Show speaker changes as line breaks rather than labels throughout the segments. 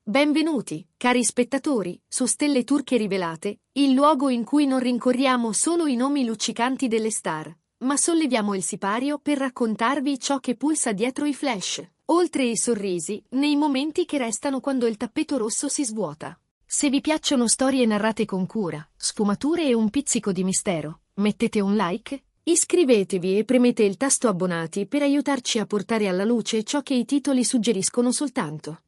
Benvenuti, cari spettatori, su Stelle Turche Rivelate, il luogo in cui non rincorriamo solo i nomi luccicanti delle star, ma solleviamo il sipario per raccontarvi ciò che pulsa dietro i flash, oltre i sorrisi, nei momenti che restano quando il tappeto rosso si svuota. Se vi piacciono storie narrate con cura, sfumature e un pizzico di mistero, mettete un like, iscrivetevi e premete il tasto abbonati per aiutarci a portare alla luce ciò che i titoli suggeriscono soltanto.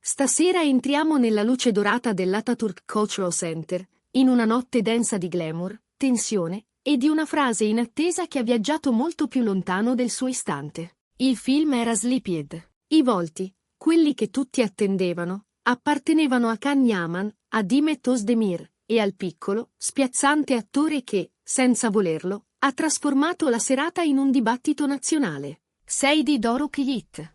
Stasera entriamo nella luce dorata dell'Ataturk Cultural Center, in una notte densa di glamour, tensione e di una frase inattesa che ha viaggiato molto più lontano del suo istante. Il film era Sleepyhead. I volti, quelli che tutti attendevano, appartenevano a Can Yaman, a Demet Özdemir, e al piccolo, spiazzante attore che, senza volerlo, ha trasformato la serata in un dibattito nazionale. Seydi Doruk Yiğit.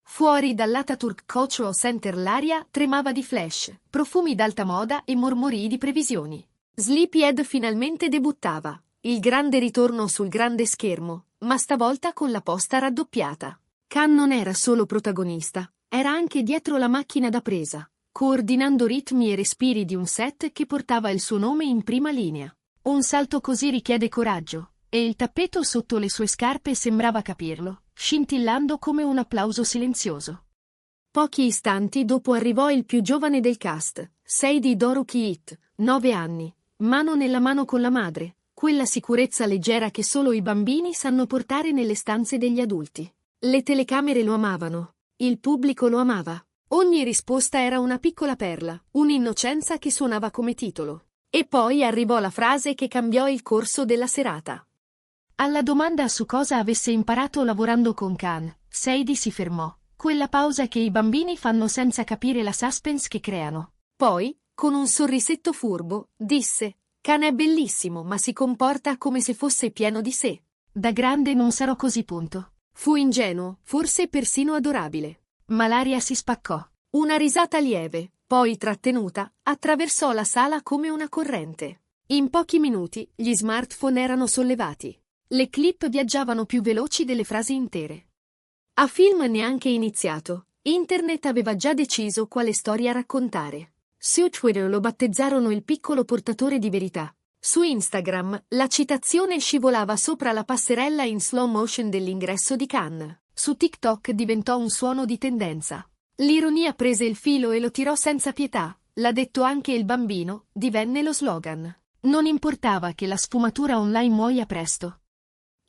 Fuori dall'Ataturk Cultural Center l'aria tremava di flash, profumi d'alta moda e mormorii di previsioni. Sleepyhead finalmente debuttava, il grande ritorno sul grande schermo, ma stavolta con la posta raddoppiata. Khan non era solo protagonista, era anche dietro la macchina da presa, coordinando ritmi e respiri di un set che portava il suo nome in prima linea. Un salto così richiede coraggio, e il tappeto sotto le sue scarpe sembrava capirlo, scintillando come un applauso silenzioso. Pochi istanti dopo arrivò il più giovane del cast, Seydi Doruk Yiğit, 9 anni, mano nella mano con la madre, quella sicurezza leggera che solo i bambini sanno portare nelle stanze degli adulti. Le telecamere lo amavano, il pubblico lo amava. Ogni risposta era una piccola perla, un'innocenza che suonava come titolo. E poi arrivò la frase che cambiò il corso della serata. Alla domanda su cosa avesse imparato lavorando con Khan, Seydi si fermò, quella pausa che i bambini fanno senza capire la suspense che creano. Poi, con un sorrisetto furbo, disse: Khan è bellissimo ma si comporta come se fosse pieno di sé. Da grande non sarò così, punto. Fu ingenuo, forse persino adorabile. Ma l'aria si spaccò. Una risata lieve, poi trattenuta, attraversò la sala come una corrente. In pochi minuti gli smartphone erano sollevati. Le clip viaggiavano più veloci delle frasi intere. A film neanche iniziato, Internet aveva già deciso quale storia raccontare. Su Twitter lo battezzarono il piccolo portatore di verità. Su Instagram la citazione scivolava sopra la passerella in slow motion dell'ingresso di Khan. Su TikTok diventò un suono di tendenza. L'ironia prese il filo e lo tirò senza pietà. L'ha detto anche il bambino, divenne lo slogan. Non importava che la sfumatura online muoia presto.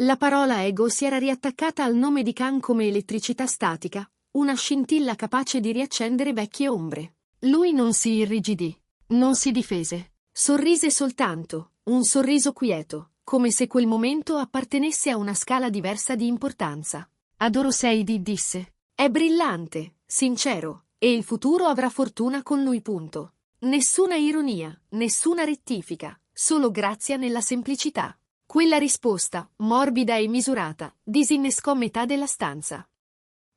La parola ego si era riattaccata al nome di Khan come elettricità statica, una scintilla capace di riaccendere vecchie ombre. Lui non si irrigidì, non si difese, sorrise soltanto, un sorriso quieto, come se quel momento appartenesse a una scala diversa di importanza. Adoro Seydi, disse. È brillante, sincero, e il futuro avrà fortuna con lui, punto. Nessuna ironia, nessuna rettifica, solo grazia nella semplicità. Quella risposta, morbida e misurata, disinnescò metà della stanza.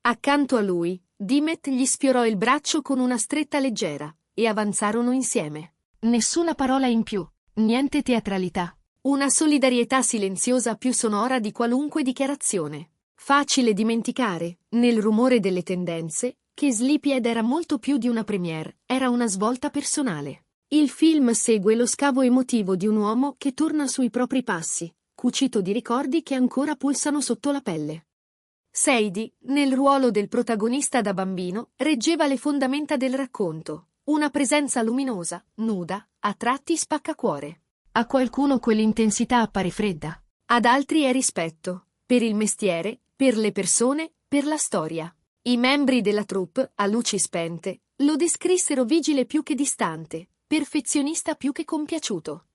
Accanto a lui, Demet gli sfiorò il braccio con una stretta leggera, e avanzarono insieme. Nessuna parola in più, niente teatralità. Una solidarietà silenziosa più sonora di qualunque dichiarazione. Facile dimenticare, nel rumore delle tendenze, che Sleepyhead era molto più di una premiere, era una svolta personale. Il film segue lo scavo emotivo di un uomo che torna sui propri passi, cucito di ricordi che ancora pulsano sotto la pelle. Seydi, nel ruolo del protagonista da bambino, reggeva le fondamenta del racconto, una presenza luminosa, nuda, a tratti spaccacuore. A qualcuno quell'intensità appare fredda, ad altri è rispetto, per il mestiere, per le persone, per la storia. I membri della troupe, a luci spente, lo descrissero vigile più che distante, perfezionista più che compiaciuto.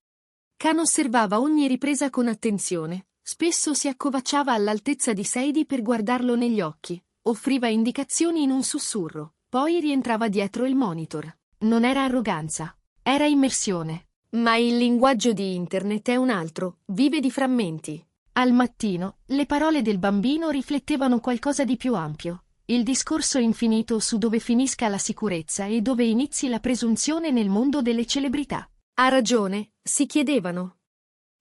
Khan osservava ogni ripresa con attenzione, spesso si accovacciava all'altezza di Seydi per guardarlo negli occhi, offriva indicazioni in un sussurro, poi rientrava dietro il monitor. Non era arroganza, era immersione. Ma il linguaggio di Internet è un altro, vive di frammenti. Al mattino, le parole del bambino riflettevano qualcosa di più ampio. Il discorso infinito su dove finisca la sicurezza e dove inizi la presunzione nel mondo delle celebrità. Ha ragione, si chiedevano.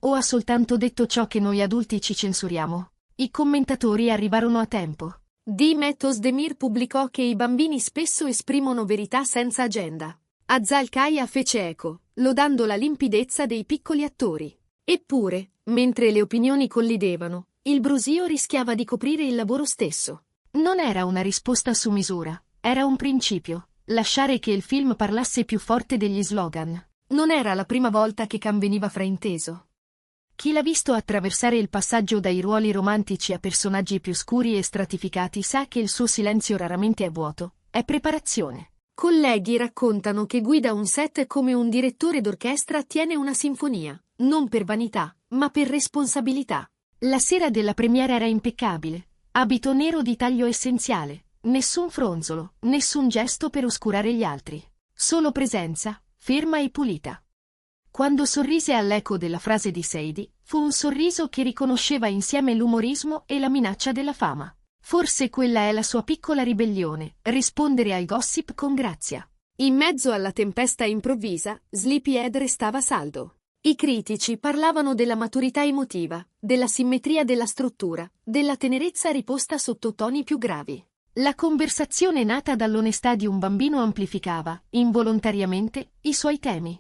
O ha soltanto detto ciò che noi adulti ci censuriamo? I commentatori arrivarono a tempo. Demet Özdemir pubblicò che i bambini spesso esprimono verità senza agenda. Azal Kaya fece eco, lodando la limpidezza dei piccoli attori. Eppure, mentre le opinioni collidevano, il brusio rischiava di coprire il lavoro stesso. Non era una risposta su misura, era un principio: lasciare che il film parlasse più forte degli slogan. Non era la prima volta che Khan veniva frainteso. Chi l'ha visto attraversare il passaggio dai ruoli romantici a personaggi più scuri e stratificati sa che il suo silenzio raramente è vuoto, è preparazione. Colleghi raccontano che guida un set come un direttore d'orchestra tiene una sinfonia, non per vanità, ma per responsabilità. La sera della premiera era impeccabile, abito nero di taglio essenziale, nessun fronzolo, nessun gesto per oscurare gli altri. Solo presenza, ferma e pulita. Quando sorrise all'eco della frase di Sadie, fu un sorriso che riconosceva insieme l'umorismo e la minaccia della fama. Forse quella è la sua piccola ribellione, rispondere ai gossip con grazia. In mezzo alla tempesta improvvisa, Sleepyhead restava saldo. I critici parlavano della maturità emotiva, della simmetria della struttura, della tenerezza riposta sotto toni più gravi. La conversazione nata dall'onestà di un bambino amplificava, involontariamente, i suoi temi.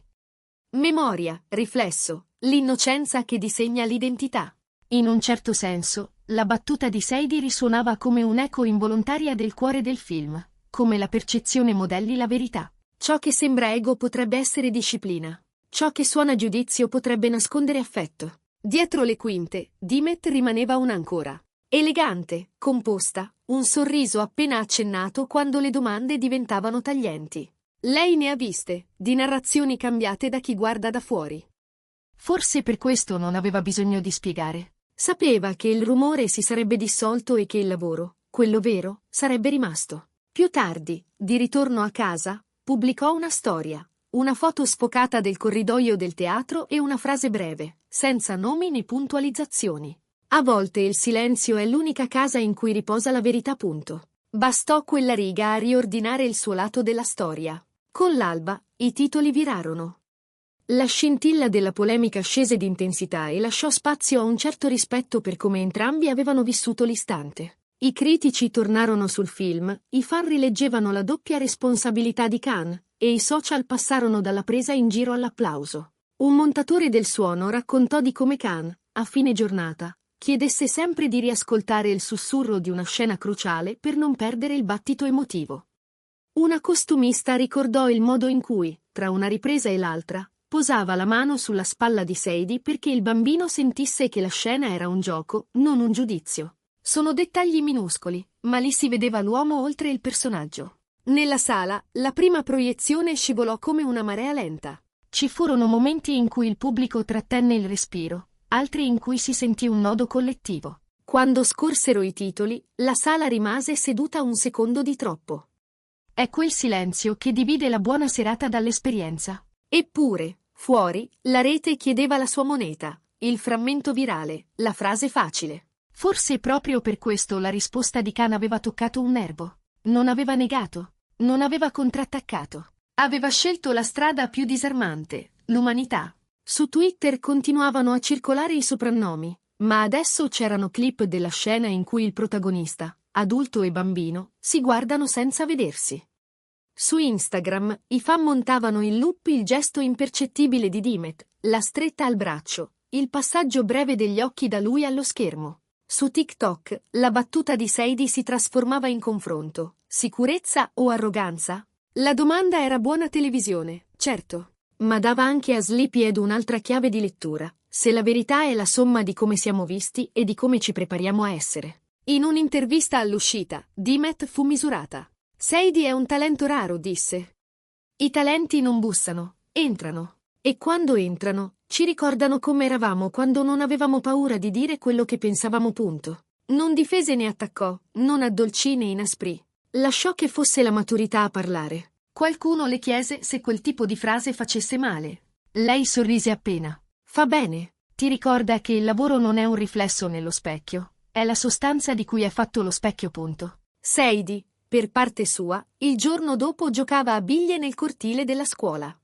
Memoria, riflesso, l'innocenza che disegna l'identità. In un certo senso, la battuta di Sadie risuonava come un'eco involontaria del cuore del film, come la percezione modelli la verità. Ciò che sembra ego potrebbe essere disciplina. Ciò che suona giudizio potrebbe nascondere affetto. Dietro le quinte, Demet rimaneva un'ancora. Elegante, composta, un sorriso appena accennato quando le domande diventavano taglienti. Lei ne ha viste, di narrazioni cambiate da chi guarda da fuori. Forse per questo non aveva bisogno di spiegare. Sapeva che il rumore si sarebbe dissolto e che il lavoro, quello vero, sarebbe rimasto. Più tardi, di ritorno a casa, pubblicò una storia, una foto sfocata del corridoio del teatro e una frase breve, senza nomi né puntualizzazioni. A volte il silenzio è l'unica casa in cui riposa la verità. Punto. Bastò quella riga a riordinare il suo lato della storia. Con l'alba, i titoli virarono. La scintilla della polemica scese d'intensità e lasciò spazio a un certo rispetto per come entrambi avevano vissuto l'istante. I critici tornarono sul film, i fan rileggevano la doppia responsabilità di Khan, e i social passarono dalla presa in giro all'applauso. Un montatore del suono raccontò di come Khan, a fine giornata, chiedesse sempre di riascoltare il sussurro di una scena cruciale per non perdere il battito emotivo. Una costumista ricordò il modo in cui, tra una ripresa e l'altra, posava la mano sulla spalla di Sadie perché il bambino sentisse che la scena era un gioco, non un giudizio. Sono dettagli minuscoli, ma lì si vedeva l'uomo oltre il personaggio. Nella sala, la prima proiezione scivolò come una marea lenta. Ci furono momenti in cui il pubblico trattenne il respiro, altri in cui si sentì un nodo collettivo. Quando scorsero i titoli, la sala rimase seduta un secondo di troppo. È quel silenzio che divide la buona serata dall'esperienza. Eppure, fuori, la rete chiedeva la sua moneta, il frammento virale, la frase facile. Forse proprio per questo la risposta di Khan aveva toccato un nervo. Non aveva negato, non aveva contrattaccato. Aveva scelto la strada più disarmante, l'umanità. Su Twitter continuavano a circolare i soprannomi, ma adesso c'erano clip della scena in cui il protagonista, adulto e bambino, si guardano senza vedersi. Su Instagram, i fan montavano in loop il gesto impercettibile di Demet, la stretta al braccio, il passaggio breve degli occhi da lui allo schermo. Su TikTok, la battuta di Sadie si trasformava in confronto. Sicurezza o arroganza? La domanda era buona televisione, certo, ma dava anche a Sleepyhead un'altra chiave di lettura. Se la verità è la somma di come siamo visti e di come ci prepariamo a essere. In un'intervista all'uscita, Demet fu misurata. Sadie è un talento raro, disse. I talenti non bussano, entrano. E quando entrano, ci ricordano come eravamo quando non avevamo paura di dire quello che pensavamo. Punto. Non difese né attaccò, non addolcì né inasprì. Lasciò che fosse la maturità a parlare. Qualcuno le chiese se quel tipo di frase facesse male. Lei sorrise appena. Fa bene. Ti ricorda che il lavoro non è un riflesso nello specchio, è la sostanza di cui è fatto lo specchio. Punto. Sadie, per parte sua, il giorno dopo giocava a biglie nel cortile della scuola.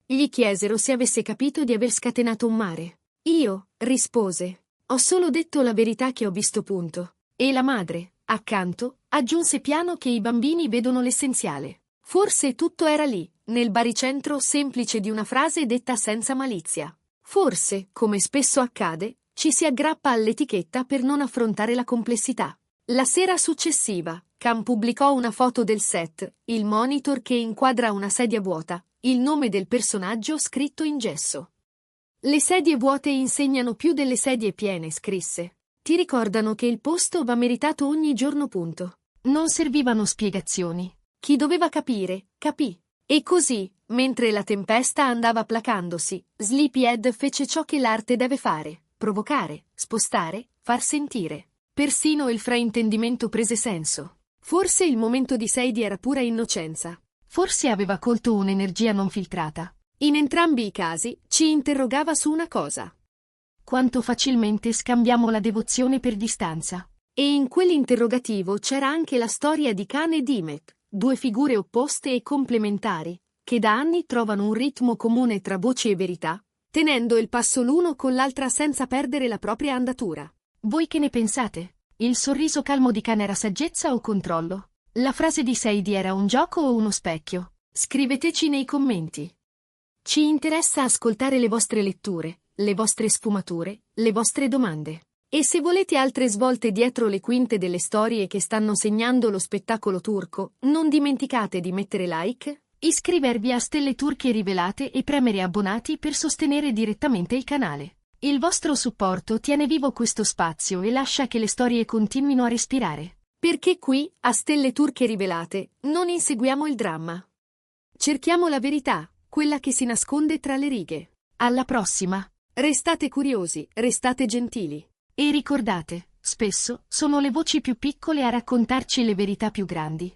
Gli chiesero se avesse capito di aver scatenato un mare. Io, rispose, ho solo detto la verità che ho visto. Punto. E la madre, Accanto, aggiunse piano che i bambini vedono l'essenziale. Forse tutto era lì, nel baricentro semplice di una frase detta senza malizia. Forse, come spesso accade, ci si aggrappa all'etichetta per non affrontare la complessità. La sera successiva, Cam pubblicò una foto del set, il monitor che inquadra una sedia vuota, il nome del personaggio scritto in gesso. Le sedie vuote insegnano più delle sedie piene, scrisse. Ti ricordano che il posto va meritato ogni giorno. Punto. Non servivano spiegazioni. Chi doveva capire, capì. E così, mentre la tempesta andava placandosi, Sleepyhead fece ciò che l'arte deve fare: provocare, spostare, far sentire. Persino il fraintendimento prese senso. Forse il momento di Sadie era pura innocenza. Forse aveva colto un'energia non filtrata. In entrambi i casi, ci interrogava su una cosa. Quanto facilmente scambiamo la devozione per distanza. E in quell'interrogativo c'era anche la storia di Khan e Dimek, due figure opposte e complementari, che da anni trovano un ritmo comune tra voce e verità, tenendo il passo l'uno con l'altra senza perdere la propria andatura. Voi che ne pensate? Il sorriso calmo di Khan era saggezza o controllo? La frase di Sadie era un gioco o uno specchio? Scriveteci nei commenti. Ci interessa ascoltare le vostre letture, le vostre sfumature, le vostre domande. E se volete altre svolte dietro le quinte delle storie che stanno segnando lo spettacolo turco, non dimenticate di mettere like, iscrivervi a Stelle Turche Rivelate e premere abbonati per sostenere direttamente il canale. Il vostro supporto tiene vivo questo spazio e lascia che le storie continuino a respirare. Perché qui, a Stelle Turche Rivelate, non inseguiamo il dramma. Cerchiamo la verità, quella che si nasconde tra le righe. Alla prossima! Restate curiosi, restate gentili. E ricordate, spesso sono le voci più piccole a raccontarci le verità più grandi.